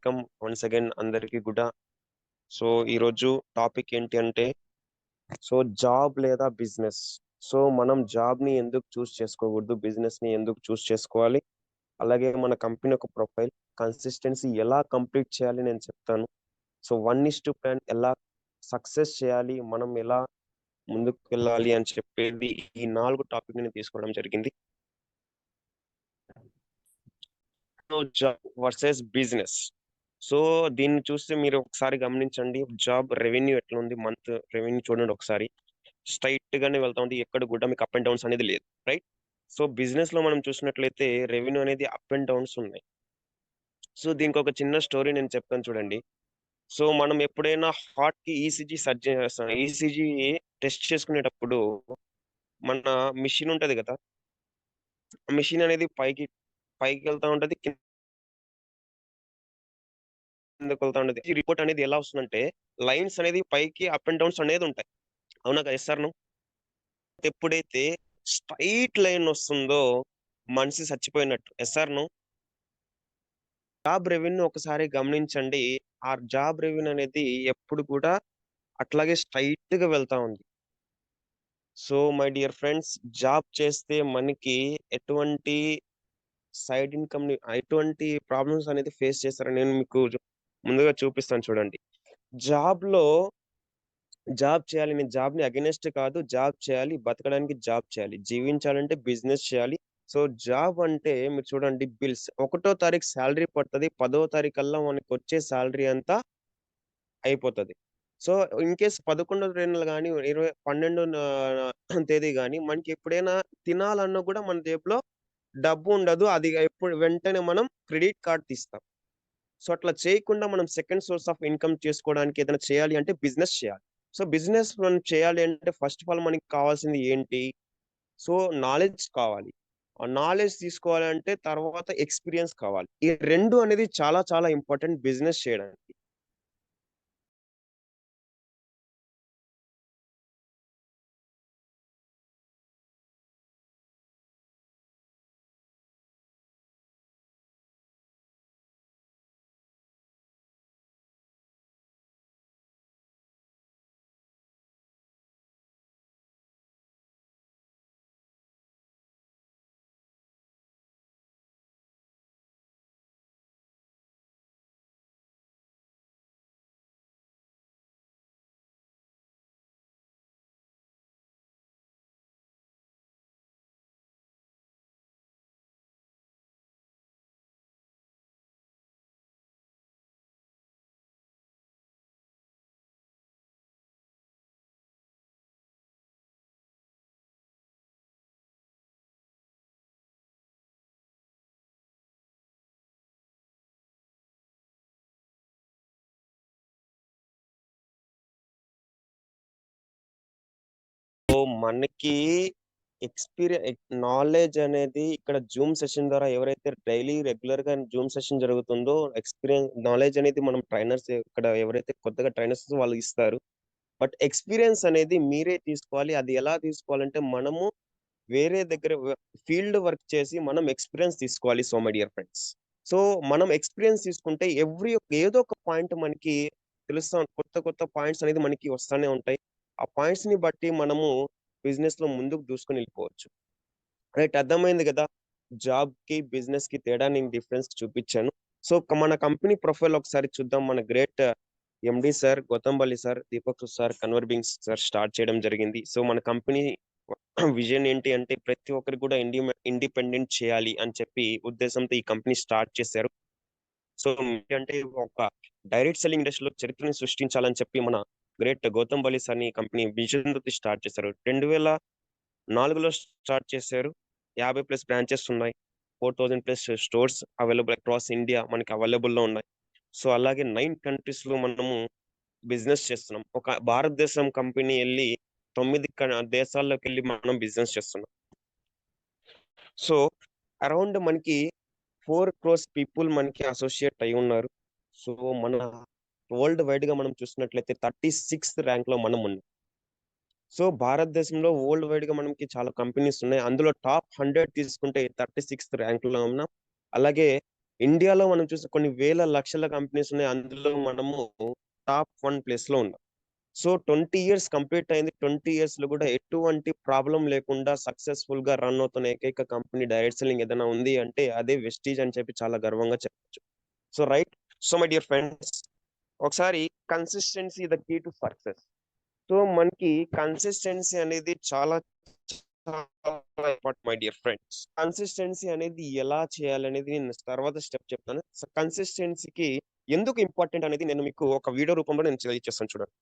Welcome once again అందరికి good. So ఈరోజు topic ఏంటి అంటే జాబ్ లేదా బిజినెస్. మనం జాబ్ ని ఎందుకు చూస్ చేసుకోకూడదు, బిజినెస్ ని ఎందుకు చూస్ చేసుకోవాలి, అలాగే మన కంపెనీ యొక్క ప్రొఫైల్ కన్సిస్టెన్సీ ఎలా కంప్లీట్ చేయాలి నేను చెప్తాను. 1:2 ప్లాన్ ఎలా సక్సెస్ చేయాలి, మనం ఎలా ముందుకు వెళ్ళాలి అని చెప్పేది ఈ 4 టాపిక్ ని తీసుకోవడం జరిగింది. Job versus business. దీన్ని చూస్తే మీరు ఒకసారి గమనించండి, జాబ్ రెవెన్యూ ఎట్లా ఉంది, మంత్ రెవెన్యూ చూడండి ఒకసారి. స్ట్రైట్ గానే వెళ్తా ఉంది, ఎక్కడ కూడా మీకు అప్ అండ్ డౌన్స్ అనేది లేదు, రైట్? బిజినెస్ లో మనం చూసినట్లయితే రెవెన్యూ అనేది అప్ అండ్ డౌన్స్ ఉన్నాయి. దీనికి ఒక చిన్న స్టోరీ నేను చెప్తాను చూడండి. మనం ఎప్పుడైనా హార్ట్ కి ఈసీజీ సర్జరీ చేస్తాం, ఈసీజీ టెస్ట్ చేసుకునేటప్పుడు మన మిషన్ ఉంటది కదా, మిషన్ అనేది పైకి పైకి వెళ్తా ఉంటది, కిందకి వెళ్తా ఉంటది. ఈ రిపోర్ట్ అనేది ఎలా వస్తుందంటే లైన్స్ అనేది పైకి అప్ అండ్ డౌన్స్ అనేది ఉంటాయి. అవునా కదా? Yes sir? ఎప్పుడైతే స్ట్రైట్ లైన్ వస్తుందో మనిషి చచ్చిపోయినట్టు. Yes sir? జాబ్ రెవెన్యూ ఒకసారి గమనించండి. ఆ జాబ్ రెవెన్యూ అనేది ఎప్పుడు కూడా అట్లాగే స్ట్రైట్ గా వెళ్తా ఉంది. మై డియర్ ఫ్రెండ్స్, జాబ్ చేస్తే మనకి ఎటువంటి సైడ్ ఇన్కమ్ ని, ఎటువంటి ప్రాబ్లమ్స్ అనేది ఫేస్ చేస్తారని నేను మీకు ముందుగా చూపిస్తాను చూడండి. జాబ్ లో జాబ్ చేయాలి, నేను జాబ్ ని అగెనెస్ట్ కాదు, జాబ్ చేయాలి, బతకడానికి జాబ్ చేయాలి, జీవించాలంటే బిజినెస్ చేయాలి. జాబ్ అంటే మీరు చూడండి, బిల్స్ 1వ తారీఖు శాలరీ పడుతుంది, 10వ తారీఖు కల్లా మనకి వచ్చే శాలరీ అంతా అయిపోతుంది. ఇన్ కేస్ 11వ తేదీన కానీ 12వ తేదీ కానీ మనకి ఎప్పుడైనా తినాలన్నా కూడా మన జేబులో డబ్బు ఉండదు. అది ఎప్పుడు వెంటనే మనం క్రెడిట్ కార్డ్ తీస్తాం. అట్లా చేయకుండా మనం సెకండ్ సోర్స్ ఆఫ్ ఇన్కమ్ చేసుకోవడానికి ఏదైనా చేయాలి అంటే బిజినెస్ చేయాలి. బిజినెస్ మనం చేయాలి అంటే ఫస్ట్ ఆఫ్ ఆల్ మనకి కావాల్సింది ఏంటి? సో నాలెడ్జ్ కావాలి. ఆ నాలెడ్జ్ తీసుకోవాలంటే తర్వాత ఎక్స్పీరియన్స్ కావాలి. ఈ రెండు అనేది చాలా చాలా ఇంపార్టెంట్ బిజినెస్ చేయడానికి. మనకి నాలెడ్జ్ అనేది ఇక్కడ జూమ్ సెషన్ ద్వారా ఎవరైతే డైలీ రెగ్యులర్ గా జూమ్ సెషన్ జరుగుతుందో, ఎక్స్పీరియన్స్ నాలెడ్జ్ అనేది మనం ట్రైనర్స్ ఇక్కడ ఎవరైతే కొత్తగా ట్రైనర్స్ వాళ్ళు ఇస్తారు. బట్ ఎక్స్పీరియన్స్ అనేది మీరే తీసుకోవాలి. అది ఎలా తీసుకోవాలంటే మనము వేరే దగ్గర ఫీల్డ్ వర్క్ చేసి మనం ఎక్స్పీరియన్స్ తీసుకోవాలి. మై డియర్ ఫ్రెండ్స్, సో మనం ఎక్స్పీరియన్స్ తీసుకుంటే ఏదో ఒక పాయింట్ మనకి తెలుస్తా, కొత్త కొత్త పాయింట్స్ అనేది మనకి వస్తానే ఉంటాయి. ఆ పాయింట్స్ ని బట్టి మనము బిజినెస్ లో ముందుకు దూసుకొని వెళ్ళిపోవచ్చు. రైట్? అర్థమైంది కదా? జాబ్ కి బిజినెస్ కి తేడా నేను డిఫరెన్స్ చూపించాను. మన కంపెనీ ప్రొఫైల్ ఒకసారి చూద్దాం. మన great MD sir, Gautamballi sir, Deepak sir, కన్వర్బింగ్ సార్ స్టార్ట్ చేయడం జరిగింది. మన కంపెనీ విజన్ ఏంటి అంటే ప్రతి ఒక్కరికి కూడా ఇండిపెండెంట్ చేయాలి అని చెప్పి ఉద్దేశంతో ఈ కంపెనీ స్టార్ట్ చేశారు. అంటే ఒక డైరెక్ట్ సెల్లింగ్ ఇండస్ట్రీలో చరిత్రని సృష్టించాలని చెప్పి మన గ్రేట్ గౌతమ్ బలి సార్ ని కంపెనీ విజన్ తో స్టార్ట్ చేశారు. 2004లో స్టార్ట్ చేశారు. 50+ బ్రాంచెస్ ఉన్నాయి, 4000+ స్టోర్స్ అవైలబుల్ అక్రాస్ ఇండియా మనకి అవైలబుల్ లో ఉన్నాయి. అలాగే 9 కంట్రీస్ లో మనము బిజినెస్ చేస్తున్నాం. ఒక భారతదేశం కంపెనీ వెళ్ళి 9 దేశాల్లోకి వెళ్ళి మనం బిజినెస్ చేస్తున్నాం. సో అరౌండ్ మనకి 4 crores పీపుల్ మనకి అసోసియేట్ అయి ఉన్నారు. సో మన వరల్డ్ వైడ్ గా మనం చూసినట్లయితే 36th ర్యాంక్ లో మనం ఉన్నాం. భారతదేశంలో వరల్డ్ వైడ్ గా మనకి చాలా కంపెనీస్ ఉన్నాయి. అందులో టాప్ 100 తీసుకుంటే 36th ర్యాంక్ లో ఉన్నాం. అలాగే ఇండియాలో మనం చూస్తే కొన్ని వేల లక్షల కంపెనీస్ ఉన్నాయి. అందులో మనము టాప్ 1 ప్లేస్‌లో ఉన్నాం. సో 20 ఇయర్స్ కంప్లీట్ అయింది. 20 ఇయర్స్‌లో కూడా ఎటువంటి ప్రాబ్లమ్ లేకుండా సక్సెస్‌ఫుల్‌గా రన్ అవుతున్న ఏకైక కంపెనీ డైరెక్ట్ సెల్లింగ్ ఏదైనా ఉంది అంటే అదే వెస్టీజ్ అని చెప్పి చాలా గర్వంగా చెప్పొచ్చు. So right. So my dear friends, ఒకసారి consistency the key to success. So మనకి కన్సిస్టెన్సీ అనేది చాలా చాలా important my dear friends. Consistency అనేది ఎలా చేయాలనేది నేను తర్వాత స్టెప్ చెప్తాను. సో కన్సిస్టెన్సీకి ఎందుకు ఇంపార్టెంట్ అనేది నేను మీకు ఒక వీడియో రూపంలో నేను తెలియజేస్తాను చూడండి.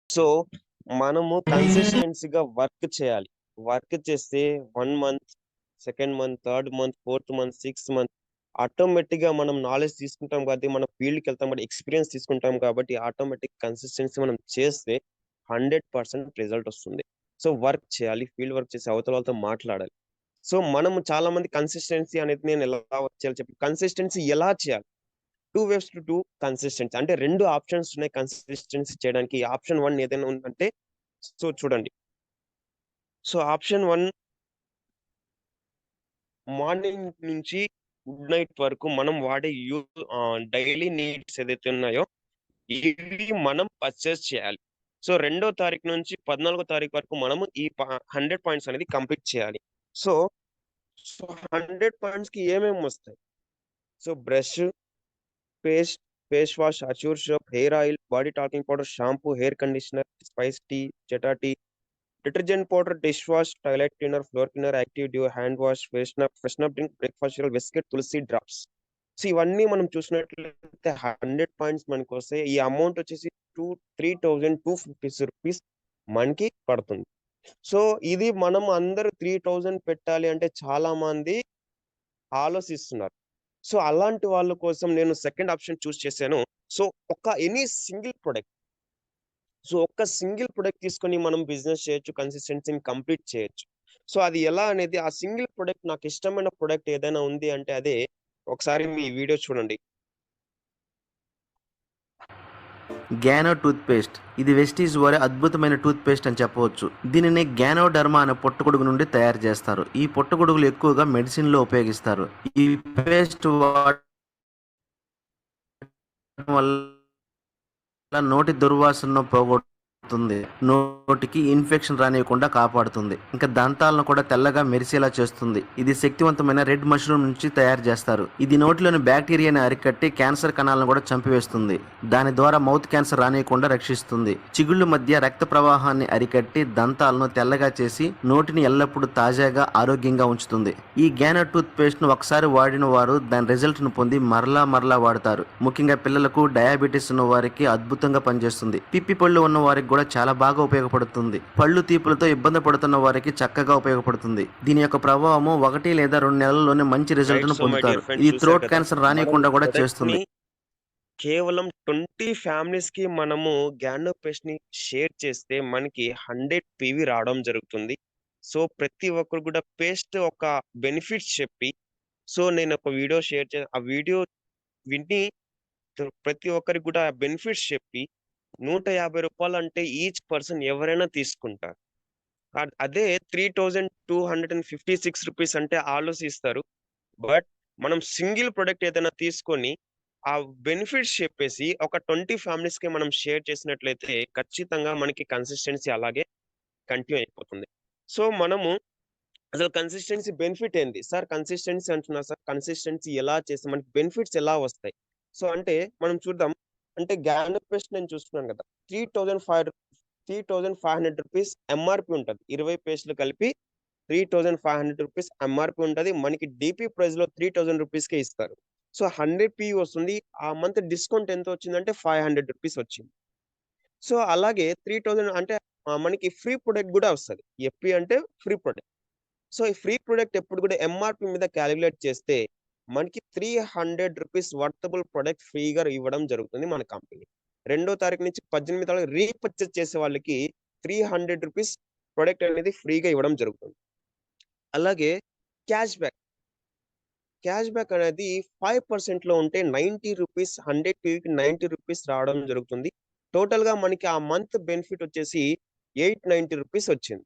సో మనము కన్సిస్టెన్సీగా వర్క్ చేయాలి. వర్క్ చేస్తే 1 month, second month, third month, fourth month, sixth month ఆటోమేటిక్‌గా మనం నాలెడ్జ్ తీసుకుంటాం కాబట్టి, మన ఫీల్డ్‌కెళ్తాం కాబట్టి, ఎక్స్‌పీరియన్స్ తీసుకుంటాం కాబట్టి, ఆటోమేటిక్ కన్సిస్టెన్సీ మనం చేస్తే 100% రిజల్ట్ వస్తుంది. సో వర్క్ చేయాలి. ఫీల్డ్ వర్క్ చేసి అవతల వాళ్ళతో మాట్లాడాలి. సో మనము చాలా మంది కన్సిస్టెన్సీ అనేది నేను ఎలా వర్క్ చేయాలో చెప్పి కన్సిస్టెన్సీ ఎలా చేయాలి? 2 వేస్ టు డూ కన్సిస్టెన్సీ. అంటే 2 ఆప్షన్స్ ఉన్నాయి కన్సిస్టెన్సీ చేయడానికి. ఆప్షన్ 1 ఏదైనా ఉందంటే సో చూడండి. సో ఆప్షన్ 1 మార్నింగ్ నుంచి గుడ్ నైట్ వరకు మనం వాడే డైలీ నీడ్స్ ఏదైతే ఉన్నాయో ఇవి మనం పర్చేస్ చేయాలి. సో 2వ తారీఖు నుంచి 14వ తారీఖు వరకు మనము ఈ 100 పాయింట్స్ అనేది కంప్లీట్ చేయాలి. సో, సో 100 పాయింట్స్‌కి ఏమేమి వస్తాయి? So brush, paste, face wash, assure soap, hair oil, body talcum powder, shampoo, hair conditioner, spice tea, జెటా tea, detergent powder, dish wash, toilet cleaner, floor cleaner, active dew, hand wash, fresh up drink, breakfast cereal, biscuit, Tulsi drops. So ఇవన్నీ మనం చూసినట్లయితే 100 points మనకొస్తాయి. ఈ amount వచ్చేసి 3250 rupees మనకి పడుతుంది. So ఇది మనం అందరూ 3000 పెట్టాలి అంటే చాలా మంది ఆలోచిస్తున్నారు. సో అలాంటి వాళ్ళ కోసం నేను సెకండ్ ఆప్షన్ చూస్ చేశాను. So any single product. So ఒక్క సింగిల్ ప్రొడక్ట్ తీసుకొని మనం బిజినెస్ చేయొచ్చు. కన్సిస్టెన్సీని కంప్లీట్ చేయొచ్చు. సో అది ఎలా అనేది ఆ సింగిల్ ప్రొడక్ట్ నాకిష్టమైన ప్రొడక్ట్ ఏదైనా ఉంది అంటే అదే ఒకసారి మీ వీడియో చూడండి. గ్యానో టూత్ పేస్ట్. ఇది వెస్టీజ్ వారి అద్భుతమైన టూత్ పేస్ట్ అని చెప్పవచ్చు. దీనిని గ్యానోడర్మా అనే పుట్టగొడుగు నుండి తయారు చేస్తారు. ఈ పుట్టగొడుగులు ఎక్కువగా మెడిసిన్ లో ఉపయోగిస్తారు. ఈ పేస్ట్ వాడటం వల్ల నోటి దుర్వాసనను పోగొడుతుంది. నోటికి ఇన్ఫెక్షన్ రానివ్వకుండా కాపాడుతుంది. ఇంకా దంతాలను కూడా తెల్లగా మెరిసేలా చేస్తుంది. ఇది శక్తివంతమైన రెడ్ మష్రూమ్ నుంచి తయారు చేస్తారు. ఇది నోటిలోని బ్యాక్టీరియాని అరికట్టి క్యాన్సర్ కణాలను కూడా చంపివేస్తుంది. దాని ద్వారా మౌత్ క్యాన్సర్ రానియకుండా రక్షిస్తుంది. చిగుళ్ళ మధ్య రక్త ప్రవాహాన్ని అరికట్టి దంతాలను తెల్లగా చేసి నోటిని ఎల్లప్పుడూ తాజాగా ఆరోగ్యంగా ఉంచుతుంది. ఈ గ్యానో టూత్ పేస్ట్ ను ఒకసారి వాడిన వారు దాని రిజల్ట్ ను పొంది మరలా వాడతారు. ముఖ్యంగా పిల్లలకు, డయాబెటీస్ ఉన్న వారికి అద్భుతంగా పనిచేస్తుంది. పిప్పి పళ్ళు ఉన్న వారికి కూడా చాలా బాగా ఉపయోగపడుతుంది. పళ్ళు తీపులతో ఇబ్బంది పడుతున్న వారికి చక్కగా ఉపయోగపడుతుంది. దీని యొక్క ప్రభావము 1 లేదా 2 నెలల్లోనే మంచి రిజల్ట్ ను సో మై పొందుతారు. డియర్ ఫ్రెండ్స్ ఇది చూసారు థ్రోట్ కదా! క్యాన్సర్ మనం రానియకుండా కూడా ప్రొడక్ట్‌ని చేస్తుంది. కేవలం 20 ఫ్యామిలీస్‌కి మనము గ్యానో పేస్ట్‌ని షేర్ చేస్తే మనకి 100 పీవీ రావడం జరుగుతుంది. సో ప్రతి ఒక్కరు కూడా పేస్ట్ ఒక బెనిఫిట్స్ చెప్పి సో నేనొక వీడియో షేర్ ఆ వీడియో విని ప్రతి ఒక్కరికి కూడా బెనిఫిట్స్ చెప్పి రూ. 150 అంటే ఈచ్ పర్సన్ ఎవరైనా తీసుకుంటారు. అదే 3256 రూపీస్ అంటే ఆలోచిస్తారు. బట్ మనం సింగిల్ ప్రొడక్ట్ ఏదైనా తీసుకొని ఆ బెనిఫిట్స్ చెప్పేసి ఒక 20 ఫ్యామిలీస్‌కి మనం షేర్ చేసినట్లయితే ఖచ్చితంగా మనకి కన్సిస్టెన్సీ అలాగే కంటిన్యూ అయిపోతుంది. సో మనము అసలు కన్సిస్టెన్సీ బెనిఫిట్ ఏంది? సార్ కన్సిస్టెన్సీ అంటున్నారు సార్. కన్సిస్టెన్సీ ఎలా చేస్తే మనకి బెనిఫిట్స్ ఎలా వస్తాయి? సో అంటే మనం చూద్దాం. అంటే గ్యానో పేస్ట్ నేను చూస్తున్నాను కదా! 3500 రూపీస్ ఎంఆర్‌పీ ఉంటది. 20 పేస్ట్‌లు కలిపి 3500 రూపీస్ ఎంఆర్‌పీ ఉంటది. మనకి డీపీ ప్రైస్‌లో 3000 రూపీస్‌కే ఇస్తారు. సో 100 పీవీ వస్తుంది. ఆ మంత్ డిస్కౌంట్ ఎంత వచ్చిందంటే 500 రూపీస్ వచ్చింది. సో అలాగే 3000 అంటే మనకి ఫ్రీ ప్రొడక్ట్ గూడా వస్తది. ఎఫ్‌పీ అంటే ఫ్రీ ప్రొడక్ట్. సో ఈ ఫ్రీ ప్రొడక్ట్ ఎప్పుడు కూడా ఎంఆర్పి మీద క్యాలిక్యులేట్ చేస్తే మనకి ₹300 వర్తబుల్ ప్రొడక్ట్ ఫ్రీగా ఇవ్వడం జరుగుతుంది మన కంపెనీ. 2వ తారీఖు నుంచి 18వ తారీఖు రీపర్చేజ్ చేసే వాళ్ళకి ₹300 ప్రొడక్ట్ అనేది ఫ్రీగా ఇవ్వడం జరుగుతుంది. అలాగే క్యాష్ బ్యాక్. క్యాష్ బ్యాక్ అనేది 5% ఉంటే ₹90 100 పీవీకి ₹90 రావడం జరుగుతుంది. టోటల్‌గా మనకి ఆ మంత్ బెనిఫిట్ వచ్చేసి ₹890 వచ్చింది.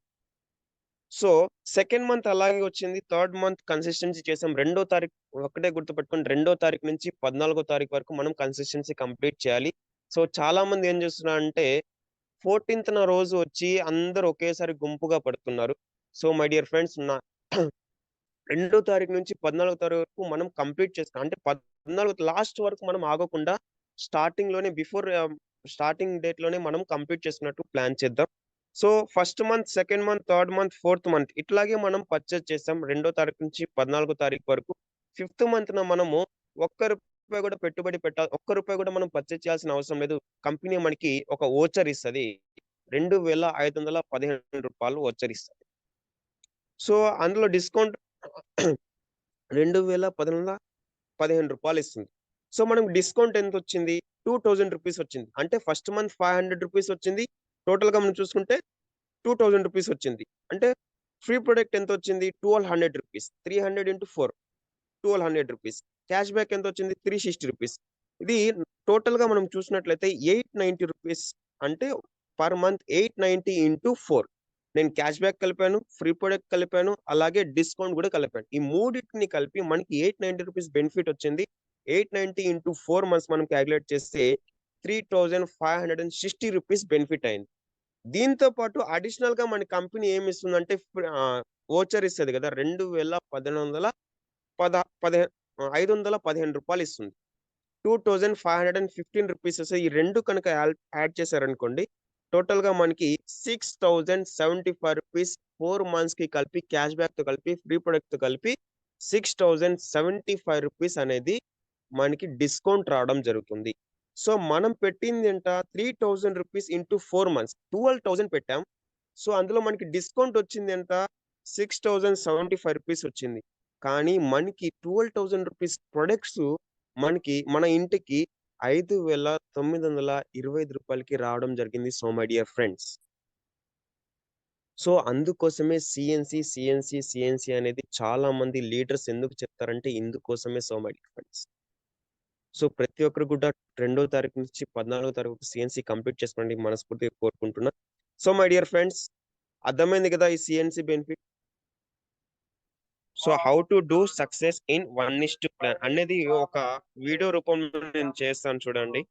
సో, సెకండ్ మంత్ అలాగే వచ్చింది. థర్డ్ మంత్ కన్సిస్టెన్సీ చేసాం. రెండో తారీఖు ఒక్కటే గుర్తుపెట్టుకోండి. రెండో తారీఖు నుంచి 14వ తారీఖు వరకు మనం కన్సిస్టెన్సీ కంప్లీట్ చేయాలి. సో, చాలా మంది ఏం చేస్తున్నారంటే 14థ్‌న రోజు వచ్చి అందరూ ఒకేసారి గుంపుగా పడుతున్నారు. సో, మై డియర్ ఫ్రెండ్స్ రెండో తారీఖు నుంచి 14వ తారీఖు వరకు మనం కంప్లీట్ చేసుకో అంటే 14 లాస్ట్ వరకు మనం ఆగకుండా స్టార్టింగ్‌లోనే స్టార్టింగ్ డేట్‌లోనే మనం కంప్లీట్ చేసుకున్నట్టు ప్లాన్ చేద్దాం. So, first month, second month, third month, fourth month ఇట్లాగే మనం పర్చేజ్ చేసాం. రెండో తారీఖు నుంచి 14వ తారీఖు వరకు. ఫిఫ్త్ మంత్‌న మనము రూపాయి కూడా పెట్టుబడి ఒక్క రూపాయి కూడా మనం పర్చేజ్ చేయాల్సిన అవసరం లేదు. కంపెనీ మనకి ఒక వోచర్ ఇస్తది. ₹2,515 వోచర్ ఇస్తది. సో, అందులో డిస్కౌంట్ ₹2,115 ఇస్తుంది. సో, మనకు డిస్కౌంట్ ఎంతొచ్చింది? ₹2,000 వచ్చింది. అంటే ఫస్ట్ మంత్ ₹500 వచ్చింది. టోటల్‌గా మనం చూసుకుంటే ₹2,000 వచ్చింది. అంటే ఫ్రీ ప్రొడక్ట్ ఎంతొచ్చింది? ₹1,200. 300 ఇంటూ 4 ₹1,200. క్యాష్ బ్యాక్ ఎంతొచ్చింది? ₹360. ఇది టోటల్‌గా మనం చూసినట్లయితే ₹890 అంటే పర్ మంత్ 890 ఇంటూ 4 నేను క్యాష్ బ్యాక్ కలిపాను, ఫ్రీ ప్రొడక్ట్ కలిపాను, అలాగే డిస్కౌంట్ గూడా కలిపాను. ఈ మూడిటిని కలిపి మనకి ₹890 బెనిఫిట్ వచ్చింది. 890 ఇంటూ 4 మంత్స్ మనం కాలిక్యులేట్ చేస్తే ₹3,560 బెనిఫిట్ అయింది. దీంతో పాటు అడిషనల్‌గా మన కంపెనీ ఏమిస్తుందంటే వోచర్ ఇస్తది గదా! 2,115 ₹515 ఇస్తుంది. ₹2,515 ఈ 2 కనుక యాడ్ చేశారనుకోండి, టోటల్‌గా మనకి ₹6,075 4 మంత్స్‌కి కలిపి క్యాష్ బ్యాక్‌తో కలిపి, ఫ్రీ ప్రొడక్ట్‌తో కలిపి ₹6,075 అనేది మనకి డిస్కౌంట్ రావడం జరుగుతుంది. సో, మనం పెట్టిందెంత ₹3,000 ఇంటూ 4 మంత్స్ 12,000 పెట్టాం. సో, అందులో మనకి డిస్కౌంట్ వచ్చిందెంత? ₹6,075 వచ్చింది. కానీ మనకి ₹12,000 ప్రొడక్ట్స్ మనకి మన ఇంటికి ₹5,925కి రావడం జరిగింది. So, my dear friends. So, అందుకోసమే సీఎన్సీ అనేది చాలా మంది లీడర్స్ ఎందుకు చెప్తారంటే ఇందుకోసమే so, my dear friends. So, ప్రతి ఒక్కరు కూడా రెండో తారీఖు నుంచి 14వ తారీఖు సీఎన్సీ కంప్లీట్ చేసుకోండి మనస్ఫూర్తిగా కోరుకుంటున్నా. సో, మై డియర్ ఫ్రెండ్స్ అర్థమైంది కదా! ఈ CNC benefit. So, how to do success in 1:1 plan అనేది ఒక వీడియో రూపంలో నేను చేస్తాను చూడండి.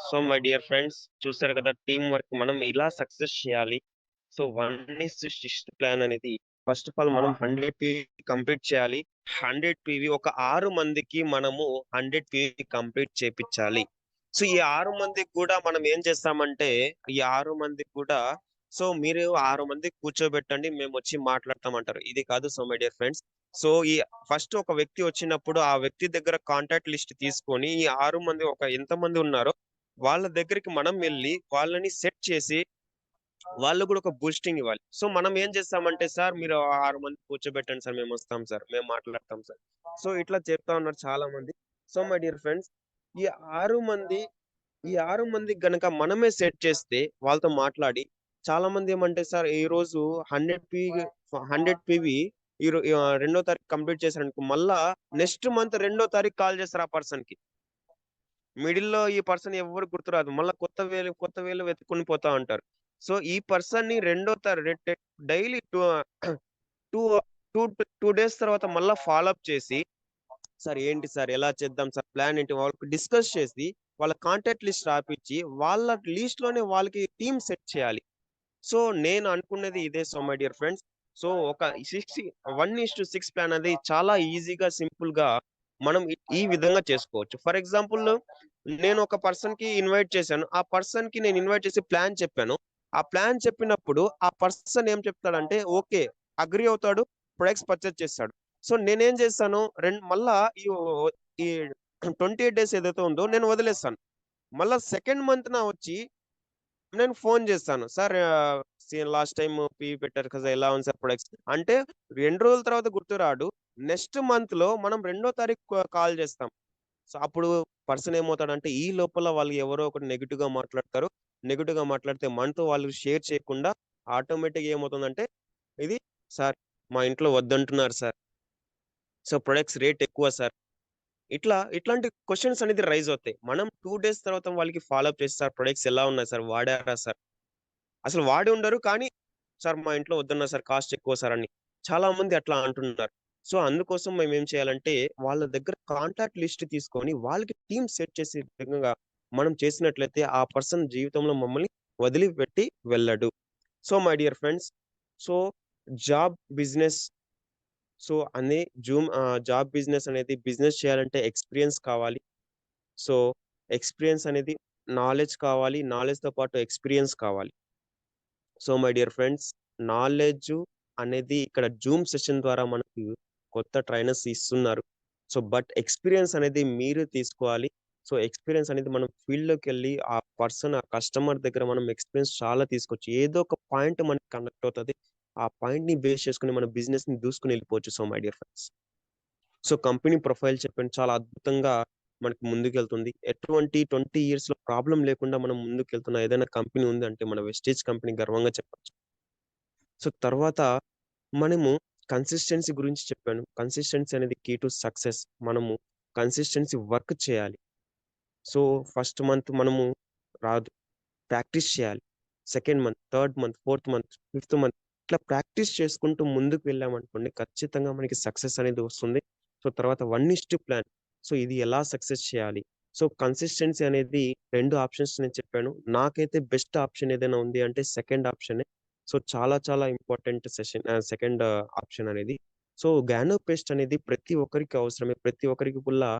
సో, మై డియర్ ఫ్రెండ్స్ చూసారు కదా! టీమ్ వర్క్ మనం ఇలా సక్సెస్ చేయాలి. సో, 1:6 ప్లాన్ అనేది ఫస్ట్ ఆఫ్ ఆల్ మనం 100 పీవీ కంప్లీట్ చేయాలి. 100 పీవీ ఒక 6 మందికి మనము 100 పీవీ కంప్లీట్ చేపిచ్చాలి. సో, ఈ 6 మందికి కూడా మనం ఏం చేస్తామంటే, ఈ 6 మందికి కూడా సో, మీరు 6 మందికి కూర్చోబెట్టండి. మేమొచ్చి మాట్లాడతాం అంటారు. ఇది కాదు so, my dear friends. So, ఈ ఫస్ట్ ఒక వ్యక్తి వచ్చినప్పుడు ఆ వ్యక్తి దగ్గర కాంటాక్ట్ లిస్ట్ తీసుకొని ఈ 6 మంది ఎంతమంది ఉన్నారో వాళ్ళ దగ్గరికి మనం వెళ్లి వాళ్ళని సెట్ చేసి వాళ్ళు కూడా ఒక బూస్టింగ్ ఇవ్వాలి. సో, మనం ఏం చేస్తామంటే, "సార్ మీరు 6 మంది కూర్చోబెట్టండి సార్. మేమొస్తాం సార్. మేము మాట్లాడతాం సార్." సో, ఇట్లా చెప్తా ఉన్నారు చాలా మంది. సో, మై డియర్ ఫ్రెండ్స్ ఈ 6 మంది ఈ 6 మందికి గనక మనమే సెట్ చేస్తే వాళ్ళతో మాట్లాడి చాలా మంది ఏమంటే సార్ ఈరోజు 100 పీవీ రెండో తారీఖు కంప్లీట్ చేశారనుకో మళ్ళా నెక్స్ట్ మంత్ రెండో తారీఖు కాల్ చేస్తారు ఆ పర్సన్ కి. మిడిల్ లో ఈ పర్సన్ ఎవరు గుర్తురాదు, మళ్ళీ కొత్త వేలు వెతుక్కుని పోతా ఉంటారు. సో ఈ పర్సన్ ని రెండో తారీఖు డైలీ టూ టూ 2 డేస్ తర్వాత మళ్ళీ ఫాలో అప్ చేసి సార్ ఏంటి సార్ ఎలా చేద్దాం సార్ ప్లాన్ ఏంటి వాళ్ళకి డిస్కస్ చేసి వాళ్ళ కాంటాక్ట్ లిస్ట్ రాపిచ్చి వాళ్ళ లిస్ట్ లోనే వాళ్ళకి టీమ్ సెట్ చేయాలి. సో నేను అనుకున్నది ఇదే so my dear friends. So ఒక 1:6 ప్లాన్ అనేది చాలా ఈజీగా సింపుల్ గా మనం ఈ విధంగా చేసుకోవచ్చు. ఫర్ ఎగ్జాంపుల్ నేను ఒక పర్సన్ కి ఇన్వైట్ చేశాను, ఆ పర్సన్ కి నేను ఇన్వైట్ చేసి ప్లాన్ చెప్పాను. ఆ ప్లాన్ చెప్పినప్పుడు ఆ పర్సన్ ఏం చెప్తాడంటే ఓకే అగ్రి అవుతాడు, ప్రొడక్ట్స్ పర్చేస్ చేస్తాడు. సో నేనేం చేస్తాను మళ్ళా ఈ 28 డేస్ ఏదైతే ఉందో నేను వదిలేస్తాను. మళ్ళా సెకండ్ మంత్ నా వచ్చి నేను ఫోన్ చేస్తాను సార్, లాస్ట్ టైం పీ పెట్టారు కదా ఎలా ఉంది సార్ ప్రొడక్ట్స్ అంటే 2 రోజుల తర్వాత గుర్తురాడు. నెక్స్ట్ మంత్ లో మనం రెండో తారీఖు కాల్ చేస్తాం. సో అప్పుడు పర్సన్ ఏమవుతాడంటే ఈ లోపల వాళ్ళు ఎవరో ఒకటి నెగిటివ్ గా మాట్లాడతారు. నెగిటివ్ గా మాట్లాడితే మనతో వాళ్ళు షేర్ చేయకుండా ఆటోమేటిక్ ఏమవుతుందంటే ఇది సార్ మా ఇంట్లో వద్దంటున్నారు సార్, సో ప్రొడక్ట్స్ రేట్ ఎక్కువ సార్, ఇట్లాంటి క్వశ్చన్స్ అనేది రైజ్ అవుతాయి. మనం 2 డేస్ తర్వాత వాళ్ళకి ఫాలో అప్ చేసి సార్ ప్రొడక్ట్స్ ఎలా ఉన్నాయి సార్ వాడారా సార్, అసలు వాడి ఉండరు కానీ సార్ మా ఇంట్లో వద్దన్నారు సార్ కాస్ట్ ఎక్కువ సార్ అని చాలా మంది అట్లా అంటున్నారు. సో అందుకోసం మేము ఏం చేయాలంటే వాళ్ళ దగ్గర కాంటాక్ట్ లిస్ట్ తీసుకొని వాళ్ళకి టీమ్ సెట్ చేసే విధంగా మనం చేసినట్లయితే ఆ పర్సన్ జీవితంలో మమ్మల్ని వదిలిపెట్టి వెళ్ళడు. So my dear friends, so job business so అనే జాబ్ బిజినెస్ అనేది బిజినెస్ చేయాలంటే ఎక్స్పీరియన్స్ కావాలి. సో ఎక్స్పీరియన్స్ అనేది నాలెడ్జ్ కావాలి, నాలెడ్జ్ తో పాటు ఎక్స్పీరియన్స్ కావాలి. So my dear friends, knowledge అనేది ఇక్కడ జూమ్ సెషన్ ద్వారా మనకు కొత్త ట్రైనర్స్ ఇస్తున్నారు. సో బట్ ఎక్స్పీరియన్స్ అనేది మీరు తీసుకోవాలి. సో ఎక్స్పీరియన్స్ అనేది మనం ఫీల్డ్ లోకి వెళ్ళి ఆ కస్టమర్ దగ్గర మనం ఎక్స్పీరియన్స్ చాలా తీసుకోవచ్చు. ఏదో ఒక పాయింట్ మనకి కనెక్ట్ అవుతుంది, ఆ పాయింట్ ని బేస్ చేసుకుని మన బిజినెస్ ని దూసుకుని వెళ్ళిపోవచ్చు. So my dear friends, so company profile చెప్పండి చాలా అద్భుతంగా మనకి ముందుకెళ్తుంది. ఎటువంటి 20 ఇయర్స్ లో ప్రాబ్లం లేకుండా మనం ముందుకెళ్తున్న ఏదైనా కంపెనీ ఉంది అంటే మన వెస్టేజ్ కంపెనీ గర్వంగా చెప్పొచ్చు. సో తర్వాత మనము కన్సిస్టెన్సీ గురించి చెప్పాను. కన్సిస్టెన్సీ అనేది కీ టు సక్సెస్. మనము కన్సిస్టెన్సీ వర్క్ చేయాలి. సో ఫస్ట్ మంత్ మనము రాదు, ప్రాక్టీస్ చేయాలి. Second month, third month, fourth month, fifth month ఇట్లా ప్రాక్టీస్ చేసుకుంటూ ముందుకు వెళ్ళామనుకోండి ఖచ్చితంగా మనకి సక్సెస్ అనేది వస్తుంది. సో తర్వాత 1:2 ప్లాన్. సో ఇది ఎలా సక్సెస్ చేయాలి? సో కన్సిస్టెన్సీ అనేది 2 ఆప్షన్స్ నేను చెప్పాను. నాకైతే బెస్ట్ ఆప్షన్ ఏదైనా ఉంది అంటే సెకండ్ ఆప్షనే. సో చాలా చాలా ఇంపార్టెంట్ సెకండ్ ఆప్షన్ అనేది. సో గానో పేస్ట్ అనేది ప్రతి ఒక్కరికి అవసరమే. ప్రతి ఒక్కరికి కూడా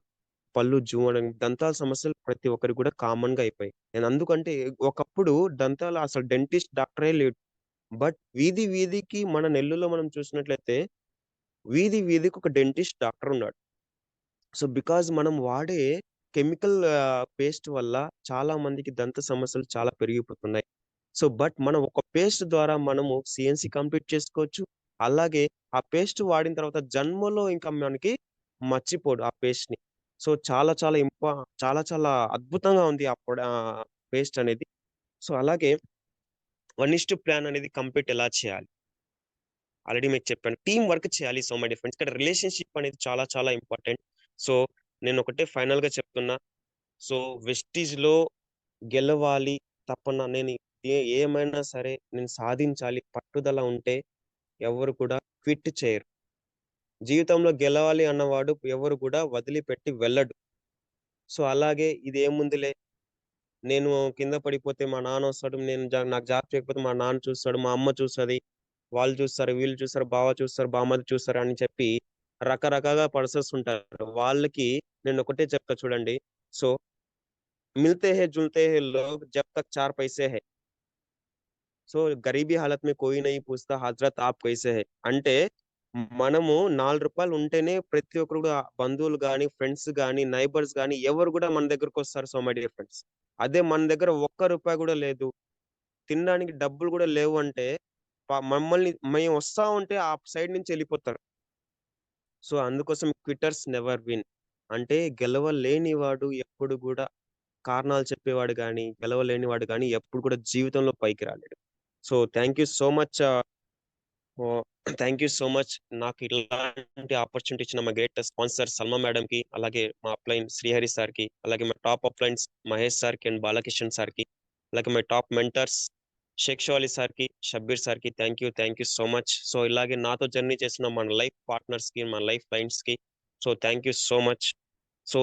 పళ్ళు జూమడం, దంతాల సమస్యలు ప్రతి ఒక్కరికి కూడా కామన్ గా అయిపోయాయి. నేను అందుకంటే ఒకప్పుడు దంతాల అసలు డెంటిస్ట్ డాక్టరే లేడు. బట్ వీధి వీధికి మన నెల్లూరులో మనం చూసినట్లయితే వీధి వీధికి ఒక డెంటిస్ట్ డాక్టర్ ఉన్నాడు. సో బికాజ్ మనం వాడే కెమికల్ పేస్ట్ వల్ల చాలా మందికి దంత సమస్యలు చాలా పెరిగిపోతున్నాయి. సో బట్ మనం ఒక పేస్ట్ ద్వారా మనము సిఎన్సి కంప్లీట్ చేసుకోవచ్చు. అలాగే ఆ పేస్ట్ వాడిన తర్వాత జన్మలో ఇంకా మనకి మర్చిపోడు ఆ పేస్ట్ ని. సో చాలా చాలా చాలా చాలా అద్భుతంగా ఉంది ఆ పేస్ట్ అనేది. సో అలాగే 1:2 ప్లాన్ అనేది కంప్లీట్ ఎలా చేయాలి ఆల్రెడీ మీకు చెప్పాను. టీమ్ వర్క్ చేయాలి. సో మై డిఫరెండ్స్ ఇక్కడ రిలేషన్షిప్ అనేది చాలా చాలా ఇంపార్టెంట్. సో నేను ఒకటే ఫైనల్ గా చెప్తున్నా. సో వెస్టీజ్ లో గెలవాలి తప్పన నేను ఏమైనా సరే నేను సాధించాలి పట్టుదల ఉంటే ఎవరు కూడా క్విట్ చేయరు. జీవితంలో గెలవాలి అన్నవాడు ఎవరు కూడా వదిలిపెట్టి వెళ్ళడు. సో అలాగే ఇది ఏముందిలే, నేను కింద పడిపోతే మా నాన్న వస్తాడు, నాకు జాబ్ చేయకపోతే మా నాన్న చూస్తాడు, మా అమ్మ చూస్తది, వాళ్ళు చూస్తారు, వీళ్ళు చూస్తారు, బావ చూస్తారు, బామ్మది చూస్తారు అని చెప్పి రకరకాలుగా పర్సన్స్ ఉంటారు. వాళ్ళకి నేను ఒకటే చెప్తా చూడండి. సో మిల్తే హై జుల్తే హై లోగ్ జబ్ తక్ 4 పైసే హై. సో గరీబీ హాలత్ మే కోయి నహీ పూछता హజరత్ ఆప్ కైసే హై. అంటే మనము ₹4 ఉంటేనే ప్రతి ఒక్కరు కూడా బంధువులు గాని, ఫ్రెండ్స్ గాని, నైబర్స్ గాని ఎవరు కూడా మన దగ్గరకు వస్తారు. సో మై డియర్ ఫ్రెండ్స్, అదే మన దగ్గర ₹1 కూడా లేదు, తినడానికి డబ్బులు కూడా లేవు అంటే మమ్మల్ని మేము వస్తా ఉంటే ఆ సైడ్ నుంచి వెళ్ళిపోతారు. సో అందుకోసం క్విటర్స్ నెవర్ విన్. అంటే గెలవలేని వాడు ఎప్పుడు కూడా కారణాలు చెప్పేవాడు గానీ, గెలవలేనివాడు గానీ ఎప్పుడు కూడా జీవితంలో పైకి రాలేడు. So, thank you so much oh! Thank you so much. నాకు ఇలాంటి ఆపర్చునిటీ ఇచ్చిన మా గ్రేట్ స్పాన్సర్ సల్మా మేడంకి, అలాగే మా అప్‌లైన్ శ్రీహరి సార్‌కి, అలాగే మా టాప్ అప్‌లైన్స్ మహేష్ సార్‌కి అండ్ బాలకిషన్ సార్‌కి, అలాగే my top mentors Shaik Shali సార్‌కి, షబ్బీర్ సార్‌కి thank you so much. So, ఇలాగే నాతో జర్నీ చేసిన మన లైఫ్ పార్ట్నర్స్‌కి, మన లైఫ్ ఫ్రెండ్స్‌కి so, thank you so much. So